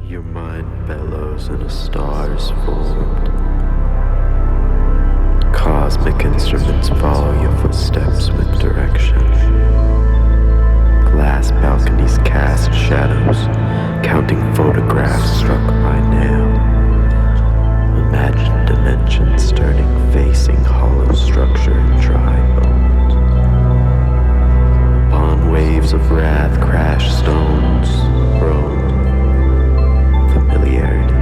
Your mind bellows and a star is formed. Cosmic instruments follow your footsteps with direction. Glass balconies cast shadows, counting photographs struck by nail. Imagine dimensions turning, facing hollow structure and dry bones. Upon waves of wrath crash stones, roam. Familiarity.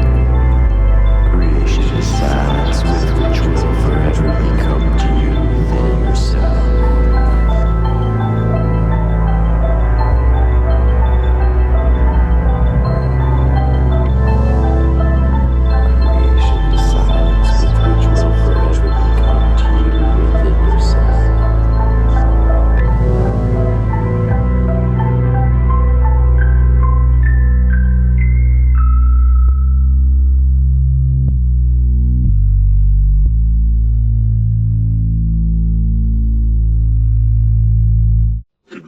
Creation is silence with which will forever become to you within yourself.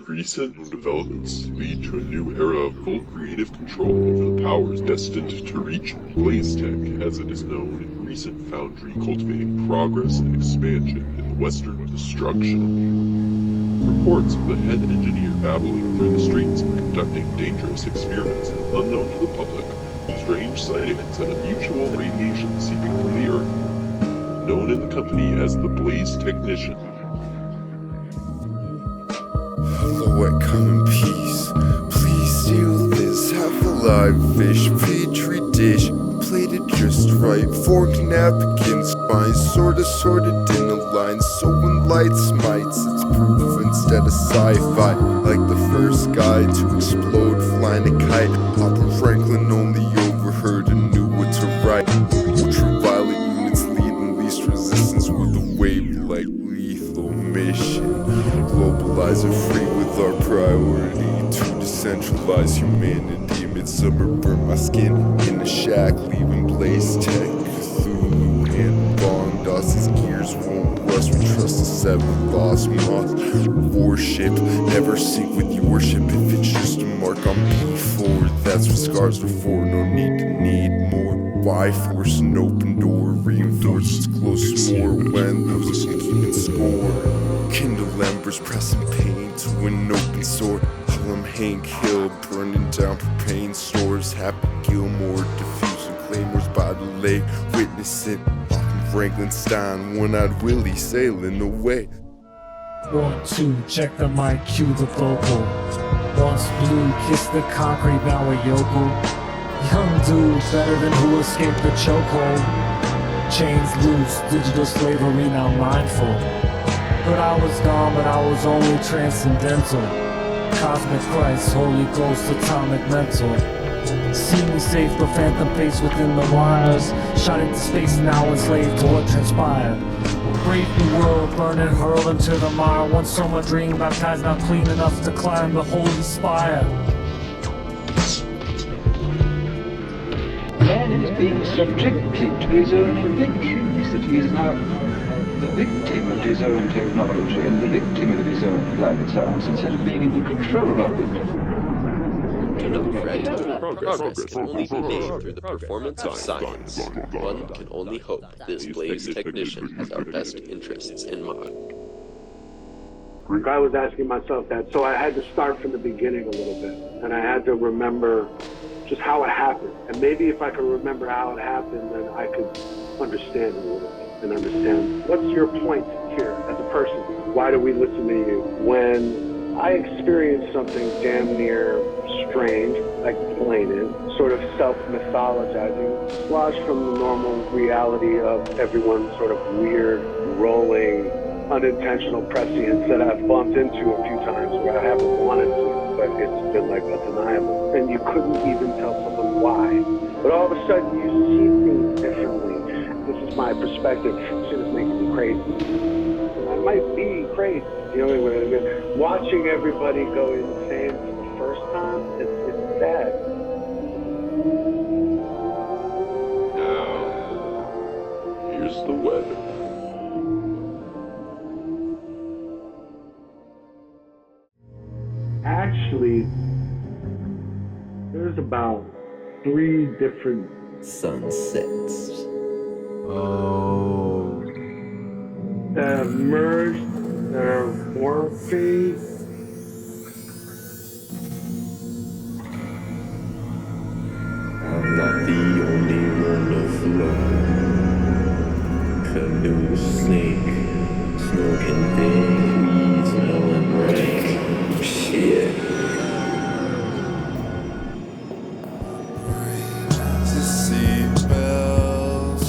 Recent developments lead to a new era of full creative control over the powers destined to reach Blaze Tech, as it is known in recent foundry, cultivating progress and expansion in the Western destruction. Reports of the head engineer babbling through the streets and conducting dangerous experiments unknown to the public, strange sightings and unusual radiation seeping from the Earth, known in the company as the Blaze Technician. Lord, come in peace. Please steal this half-alive fish, petri dish, plated just right, forked napkin, spine sorted in a line. So when light smites, it's proof instead of sci-fi. Like the first guy to explode flying a kite. Papa Franklin only overheard and knew what to write. Ultraviolet units leading least resistance with a wave like lethal mission. Globalize and free with our priority to decentralize humanity. Midsummer burn my skin in a shack, leaving Blaze Tech. Cthulhu and BONGDASS' gears won't rust. We trust the seven lost moth warship. Never sink with your ship if it's just a mark on P4. That's what scars are for. No need to need more. Why force an open door? Reinforce its close more when those keeping score. Kindle embers pressing pain to an open sword. Harlem Hank Hill burning down propane stores. Happy Gilmore diffusing claymores by the lake. Witnessing Martin Frankenstein, one-eyed Willie sailing away. 1, 2, check the mic, cue the vocal. Once blue, kiss the concrete, now a yokel. Young dude, better than who escaped the chokehold. Chains loose, digital slavery now mindful. But I was gone, but I was only transcendental. Cosmic Christ, Holy Ghost, atomic mental. See me safe, the phantom face within the wires. Shot into space, now enslaved to what transpired. Brave new world, burn and hurl into the mire. Once saw my dream, baptized, not clean enough to climb the holy spire. Man is being subjected to his own inventions, that he is now the victim of his own technology and the victim of his own climate science instead of being in control of it. To know, friend, progress can only be made through the performance of science. One can only hope this Blaze Technician has our best interests in mind. I was asking myself that, so I had to start from the beginning a little bit, and I had to remember just how it happened. And maybe if I could remember how it happened, then I could understand it a little bit and understand what's your point here as a person. Why do we listen to you? When I experienced something damn near strange, like explaining, sort of self-mythologizing, dislodged from the normal reality of everyone's sort of weird, rolling, unintentional prescience that I've bumped into a few times where I haven't wanted to, but it's been like undeniable. And you couldn't even tell someone why. But all of a sudden you see things differently. This is my perspective. Shit is making me crazy. I might be crazy. You know what I mean? Watching everybody go insane for the first time, it's sad. Now, here's the weather. Actually, there's about 3 different Sunsets. Oh. that have merged, that are morphing. I'm not the only one afloat. Canoe, snake, smoking thing, weed smelling rank. Shit. The seatbelts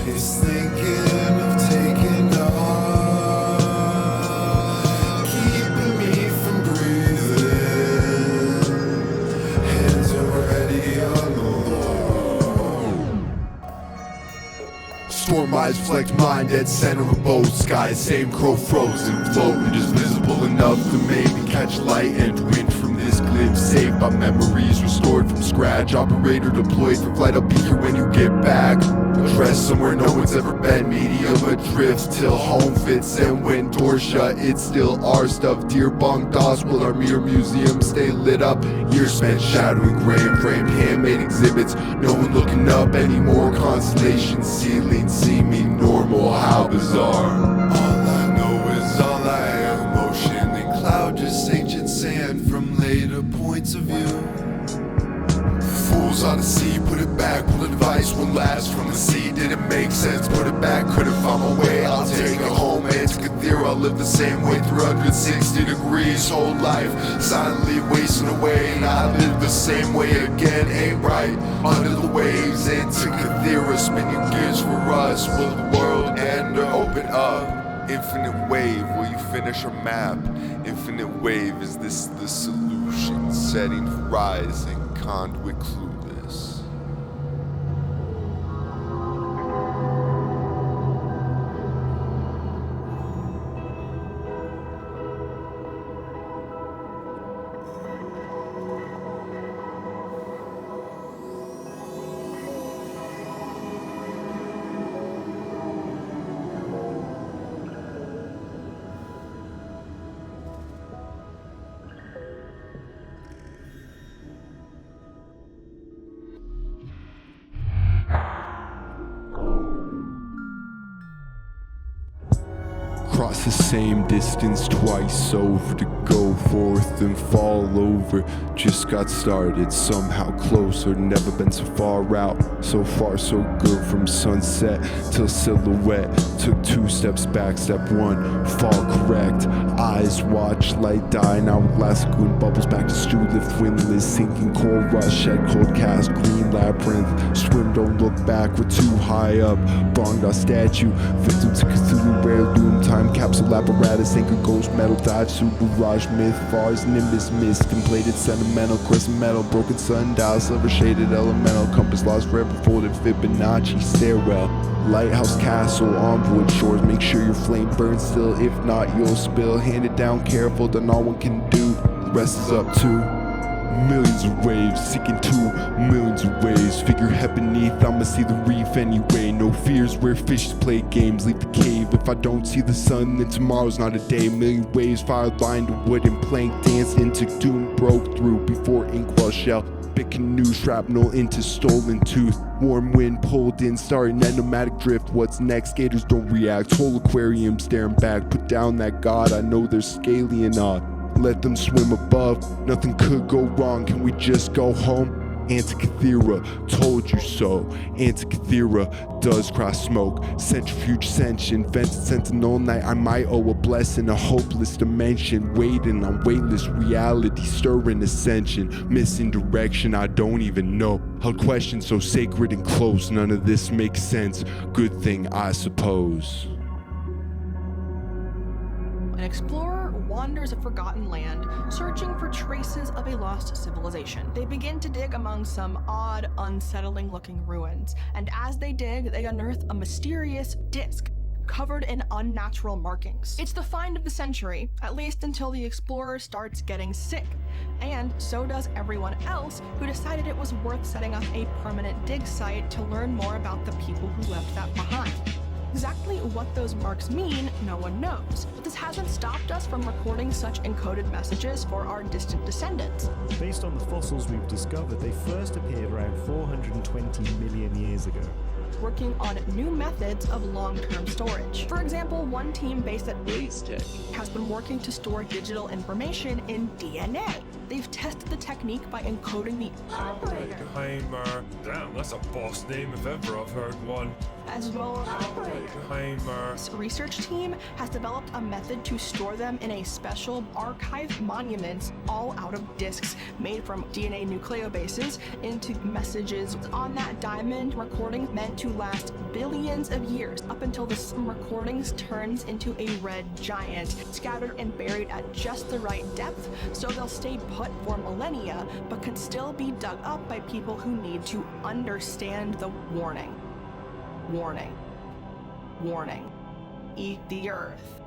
is thinking of taking off, keeping me from breathing. Hands already on the wall. Storm eyes reflect mine, dead center of both skies. Same crow frozen, floating, just visible enough to maybe catch light and wind from this glimpse. Saved by memories, restored from scratch. Operator deployed for flight, I'll be here when you get back. Address somewhere no one's ever been. Medium adrift till home fits, and when doors shut, it's still our stuff. Dear BONGDASS, will our mirror museum stay lit up? Years spent shadowing gray and framed handmade exhibits. No one looking up anymore. Constellations, ceilings seeming normal. How bizarre. All I know is all I am. Motion and cloud, just ancient sand from later points of view. Fools on the sea, put it back. Will advice will last from the sea? Did it make sense? Put it back, couldn't find my way. I'll take it home, Antikythera. I'll live the same way, 360 degrees. Whole life silently wasting away, and I live the same way again. Ain't right. Under the waves, Antikythera spinning gears for us. Will the world end or open up? Infinite wave, will you finish our map? Infinite wave, is this the solution? Setting horizon, conduit clueless. Cross the same distance twice over to go forth and fall over. Just got started, somehow closer. Never been so far out, so far so good. From sunset till silhouette. Took 2 steps back, step 1, fall correct. Eyes watch, light die, now glass goon bubbles back to stew. Lift windless, sinking coral rush, shed cold cast, green labyrinth. Swim, don't look back, we're too high up. BONGDASS statue, victim to Cthulhu, rare doom. Time capsule apparatus, anchor ghost metal dodge, super barrage myth, fars, nimbus mist, inflated sentimental, crescent metal, broken sundial, silver shaded elemental, compass lost forever, folded Fibonacci stairwell, lighthouse castle on wood shores. Make sure your flame burns still, if not you'll spill. Hand it down careful, then all one can do, the rest is up to millions of waves, seeking 2 millions of ways. Figurehead beneath, I'ma see the reef anyway. No fears where fishes play games, leave the cave. If I don't see the sun, then tomorrow's not a day. Million waves, fire lined to wood and plank, danced into doom, broke through before inkwell shell. Big canoe, shrapnel into stolen tooth. Warm wind pulled in, starry net, nomadic drift. What's next? Gators don't react. Whole aquarium staring back. Put down that god, I know there's scaly and odd. Let them swim above, nothing could go wrong. Can we just go home? Antikythera, told you so. Antikythera does cross smoke. Centrifuge sentient, vented sentinel night. I might owe a blessing, a hopeless dimension. Waiting on weightless reality, stirring ascension. Missing direction, I don't even know. Held questions so sacred and close, none of this makes sense. Good thing, I suppose. An explorer wanders a forgotten land, searching for traces of a lost civilization. They begin to dig among some odd, unsettling-looking ruins, and as they dig, they unearth a mysterious disc covered in unnatural markings. It's the find of the century, at least until the explorer starts getting sick, and so does everyone else who decided it was worth setting up a permanent dig site to learn more about the people who left that behind. Exactly what those marks mean, no one knows, but this hasn't stopped us from recording such encoded messages for our distant descendants. Based on the fossils we've discovered, they first appeared around 420 million years ago. Working on new methods of long-term storage. For example, one team based at Tech has been working to store digital information in DNA. They've tested the technique by encoding the Operatorhimer. Damn, that's a boss name if ever I've heard one. as well as Operatorhimer. This research team has developed a method to store them in a special archive monuments all out of disks made from DNA nucleobases into messages on that diamond recording meant to last billions of years up until the recordings turns into a red giant, scattered and buried at just the right depth so they'll stay put for millennia but can still be dug up by people who need to understand the warning. Warning. Warning. Eat the earth.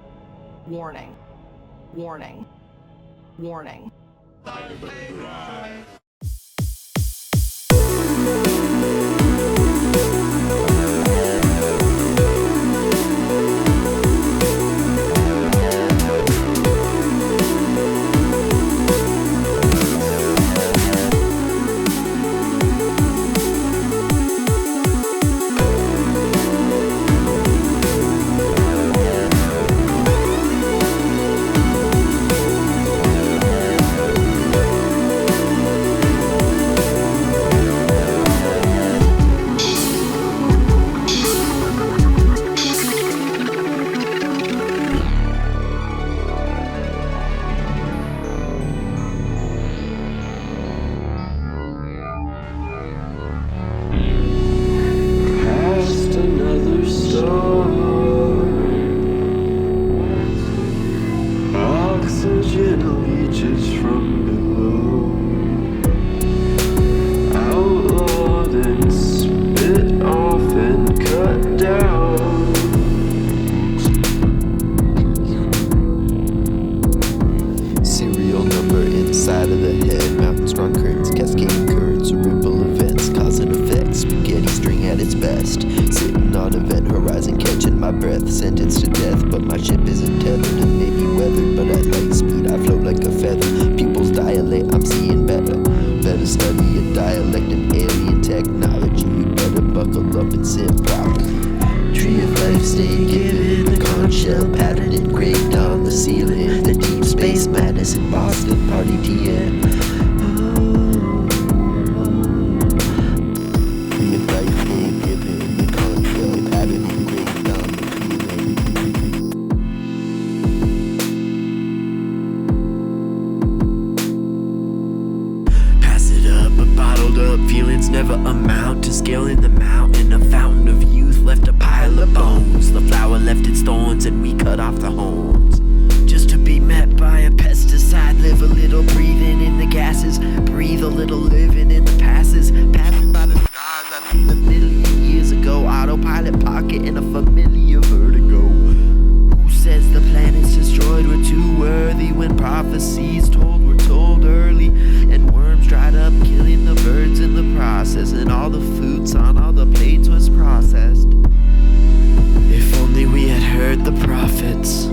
Warning. Warning. Warning. Past another storm, oxygen leaches from below, outlawed and spit off and cut down. Serial number inside of the head, mountain strong currents, cascading currents, ripple events, cause and effect, spaghetti string at its best. Sitting on event horizon, catching my breath, sentenced to death, but my ship isn't tethered and maybe weathered, but at light speed I float like a feather. Pupils dilate, I'm seeing better. Better study a dialect and alien technology. You better buckle up and sit properly. Tree of life, stay given. The conch shell pattern engraved on the ceiling. The deep space madness in Boston, party TN. Tree of life, stay given. The conch shell pattern engraved on the ceiling. Pass it up, but bottled up feelings never amount to scaling the mountain. A fountain of youth left a pile of bones. The flower left its thorns and we cut off the horns. Just to be met by a pesticide. Live a little breathing in the gases. Breathe a little living in the passes. Passing by the stars I seen a million years ago. Autopilot pocket and a familiar vertigo. Who says the planet's destroyed? We're too worthy when prophecies told were told early. And worms dried up, killing the birds in the process. And all the foods on all the plates was processed. If only we had heard the prophets.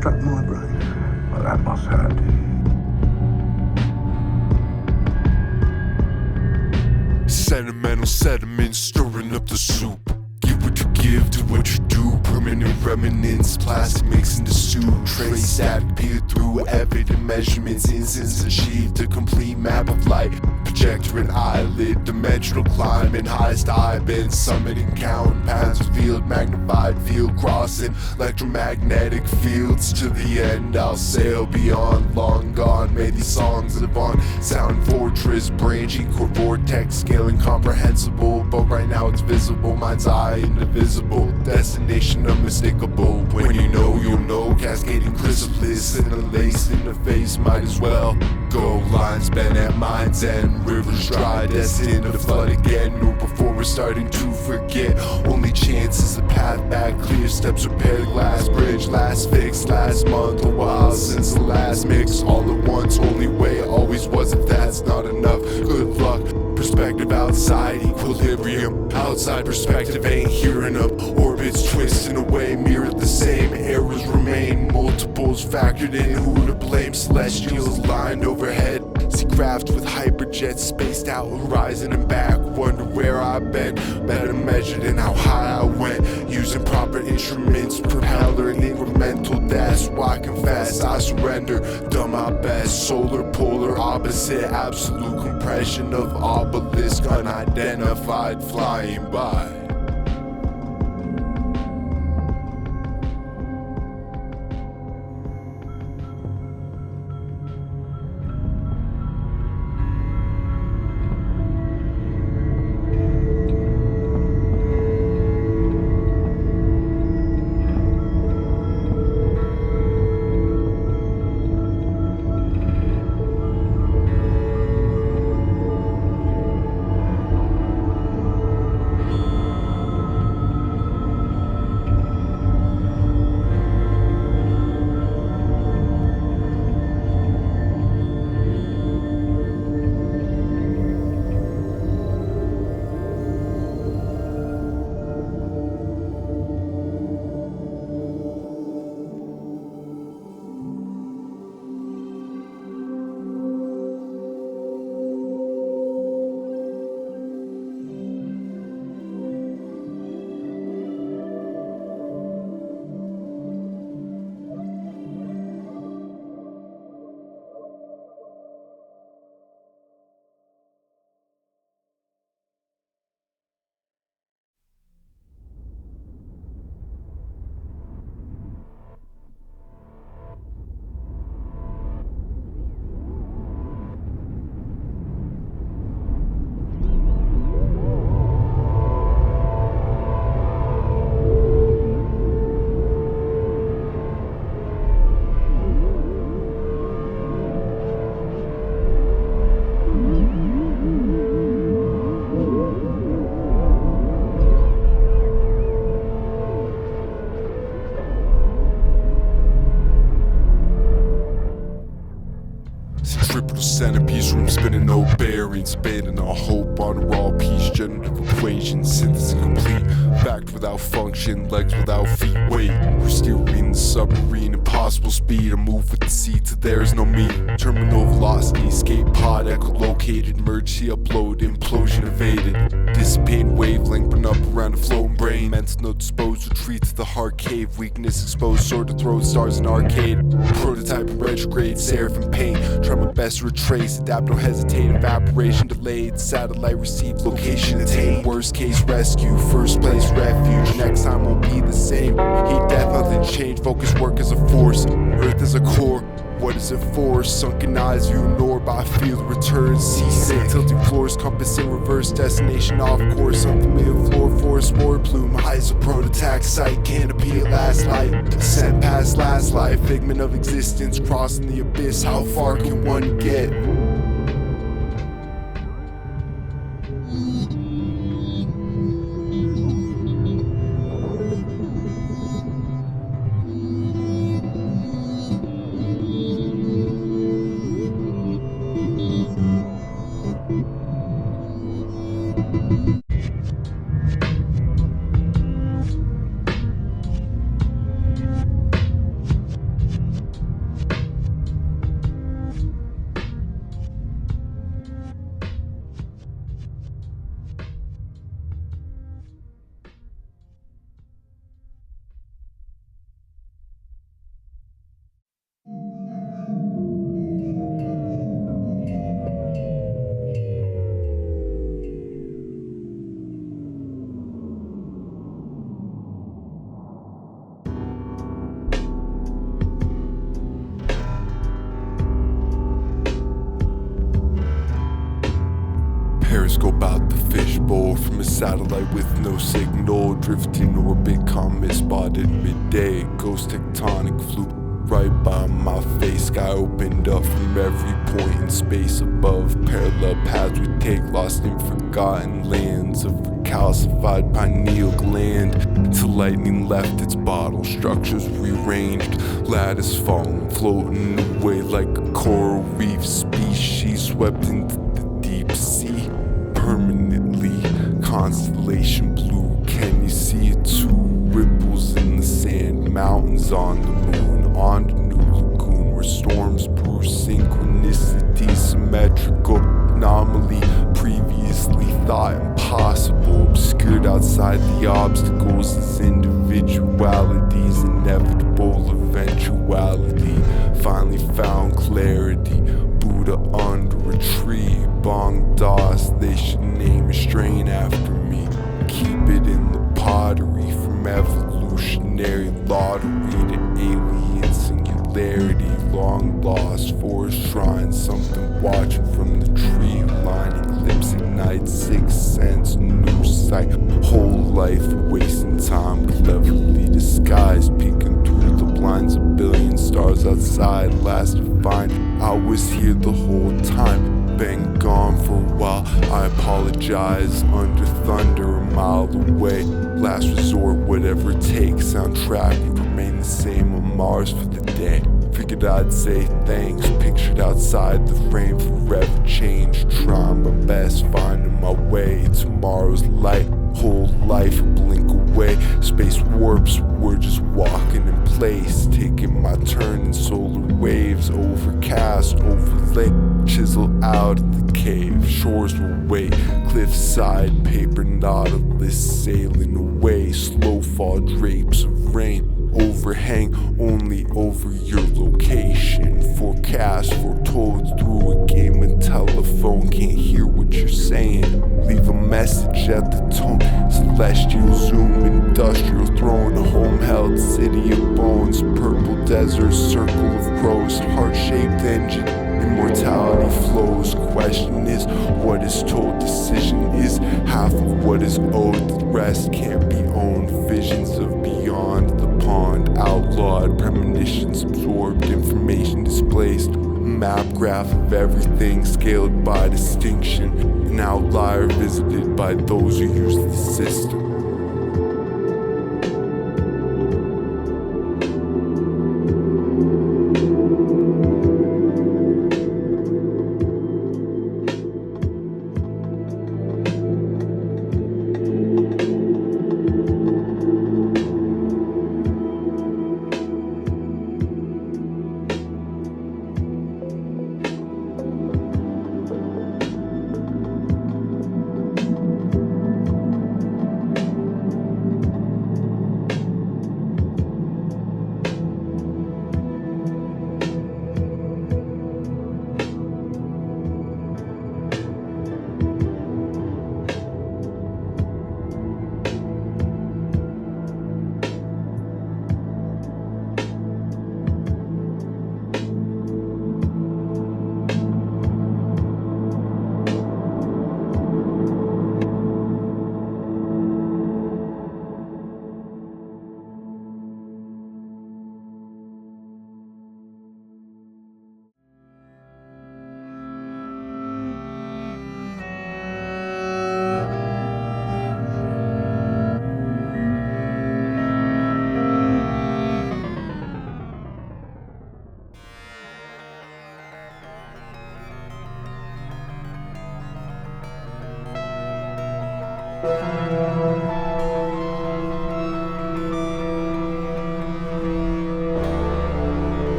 struck my brain. Well, that must hurt. Sentimental sediment stirring up the soup. Give what you give, do what you do. Permanent remnants, plastic mixing the stew. Trace static, peer through evident measurements. Instance achieved a complete map of light. Projector and eyelid, dimensional climbing. Highest high been summiting, counting pounds of field. Magnified field crossing electromagnetic fields. To the end I'll sail beyond, long gone. May these songs live on. Sound fortress, branching core vortex, scaling comprehensible. But right now it's visible, mind's eye indivisible. Destination unmistakable. When you know, you'll know. Cascading chrysalis in a lace in the face, might as well go. Lines bent at mind's end. Rivers dry, destined to flood again. Or before we're starting to forget. Only chance is the path back. Clear steps repair the glass bridge. Last fix, last month. A while since the last mix. All at once, only way always was. If that's not enough, good luck. Perspective outside, equilibrium. Outside perspective ain't hearing up. Orbits twisting away, mirror the same. Errors remain, multiples factored in. Who to blame? Celestials lined overhead. See craft with hyperjets spaced out, horizon and back. Wonder where I've been, better measured in how high I went. Using proper instruments, propeller and incremental dash. Why confess, I surrender, done my best. Solar, polar, opposite, absolute compression of obelisk. Unidentified, flying by. Centerpiece room spinning, no bearings, abandoning all hope on a raw piece. Generative equation, synthesis complete. Fact without function, legs without feet. Wait, we're still reading the submarine, impossible speed. I move with the sea till there's no me. Terminal velocity, escape pod echolocated. Emergency upload, implosion evaded. Dissipating wavelength, burn up around the floating brain. Mental note disposed, retreat to the hard cave. Weakness exposed, sword to throw stars in arcade. Prototype in retrograde, seraphim paint. Try my best to retrace, adapt, no hesitate. Evaporation delayed, satellite received, location attained. Worst case rescue, first place refuge. Next time won't be the same. Heat, death, nothing changed. Focus, work as a force. Earth as a core. What is it for? Sunken eyes view nor by field return. Seasick, tilting floors, compass in reverse. Destination off course. Unfamiliar floor, forest, ward plume. Eyes of prototac sight. Canopy at last light. Ascent past last life. Figment of existence crossing the abyss. How far can one get? satellite with no signal, drifting orbit, comet spotted midday. Ghost tectonic flew right by my face. Sky opened up from every point in space above. Parallel paths we take, lost in forgotten lands of calcified pineal gland. Till lightning left its bottle, structures rearranged, lattice falling, floating away like a coral reef species swept into the deep sea. Permanently, constellation blue. Can you see it too? Ripples in the sand, mountains on the moon, on the new lagoon where storms brew. Synchronicity, symmetrical anomaly, previously thought impossible, obscured outside the obstacles as individualities, inevitable eventuality. Finally found clarity, Buddha under a tree. BONGDASS, they should name a strain after me. Keep it in the pottery, from evolutionary lottery to alien singularity. Long lost forest shrine, something watching from the tree line. Eclipse ignites, sixth sense, new sight. Whole life wasting time, cleverly disguised, peeking through the blinds. A billion stars outside, last to find I was here the whole time. Been gone for a while, I apologize. Under thunder, a mile away. Last resort, whatever it takes. Soundtrack would remain the same on Mars for the day. Figured I'd say thanks, pictured outside the frame, forever changed. Trying my best, finding my way. Tomorrow's light, whole life a blink away. Space warps, we're just walking in place. Taking my turn in solar waves, overcast, overlay. Chisel out of the cave, shores will wait. Cliffside, paper nautilus sailing away. Slow fall drapes of rain, overhang only over your location. Forecast foretold through a game of telephone. Can't hear what you're saying, leave a message at the tone. Celestial zoom, industrial throne, a home-held city of bones. Purple desert, circle of crows, heart-shaped engine, immortality flows. Question is what is told, decision is half of what is owed. The rest can't be owned. Visions of beyond the pond, outlawed premonitions absorbed, information displaced. A map graph of everything scaled by distinction, an outlier visited by those who use the system.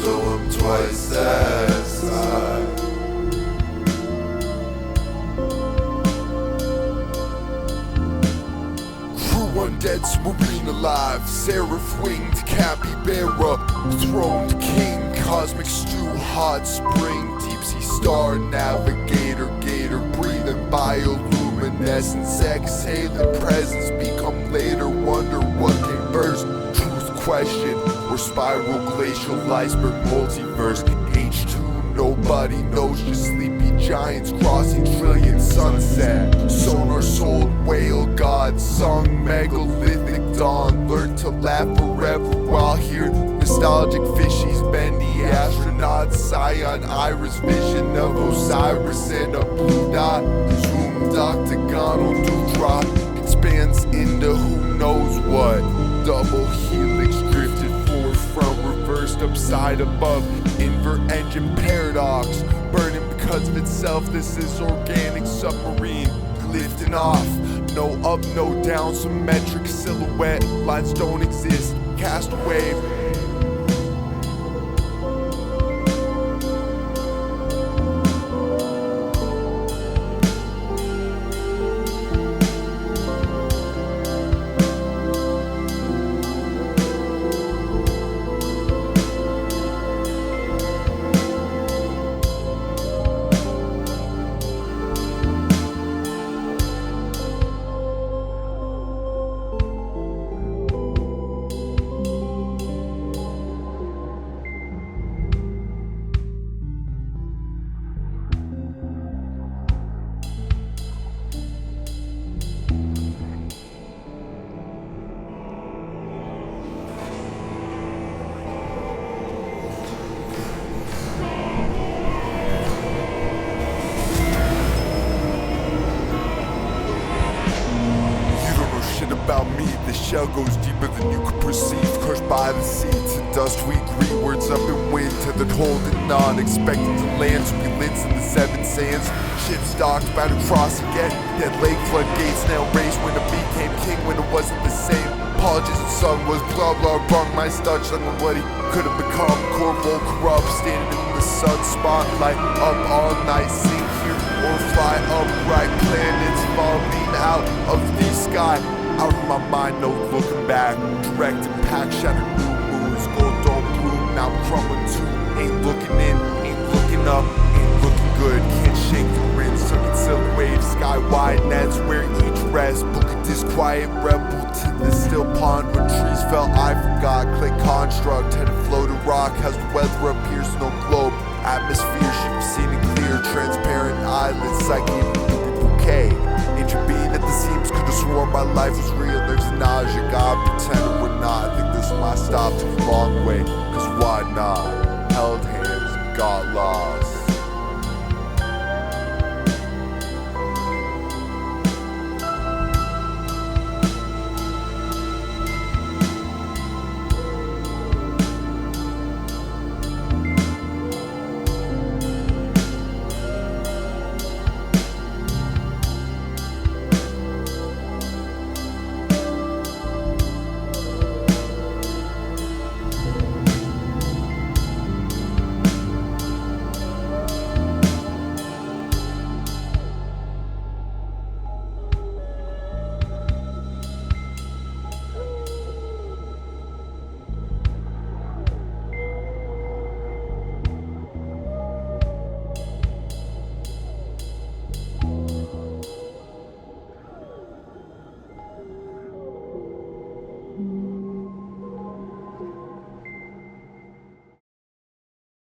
so I'm twice as high. Undead submarine alive, seraph-winged capybara, throned king, cosmic stew, hot spring, deep-sea star, navigator, gator, breathing bioluminescence, exhaling presence, become later, wonder what came first, truth question, or spiral, glacial, iceberg, multiverse, H2, nobody knows, just sleepy giants crossing trillion sunset, sonar sold, whale god, sung megalithic dawn, learn to laugh forever while here, nostalgic fishies, bendy astronaut, scion, iris, vision of Osiris and a blue dot, zoomed octagonal dewdrop, expands into who knows what, double helix drifted forward from reversed upside above, invert engine paradox, burning because of itself, this is organic submarine, lifting off, no up, no down, symmetric silhouette, lines don't exist, cast a wave. About me, the shell goes deeper than you could perceive, crushed by the sea to dust we greet, words up in wind, tethered holding on, expecting to land, so we lids in the seven sands, ships docked, about to cross again, dead lake floodgates, now raised when I became king, when it wasn't the same, apologies and sung was blah blah wrong, my stutch on what he could have become, corporal corrupt, standing in the sun spotlight, up all night, sing here or fly upright, planets falling out of the sky, out of my mind, no looking back. Direct impact, shattered new moons. Gold don't bloom, now I'm crumbling too. Ain't looking in, ain't looking up, ain't looking good. Can't shake the wind, circuit silk waves, sky wide nets where each rest. Book a disquiet rebel to the still pond where trees fell. I forgot, click construct, headed floated rock. Has the weather appears no globe. Atmosphere, ship seen it clear. Transparent islands, psyche, bouquet. Ancient being at the seams, could've sworn my life was real. There's nausea, God pretending we're not. I think this is my stop, took a long way, cause why not? Held hands, got lost.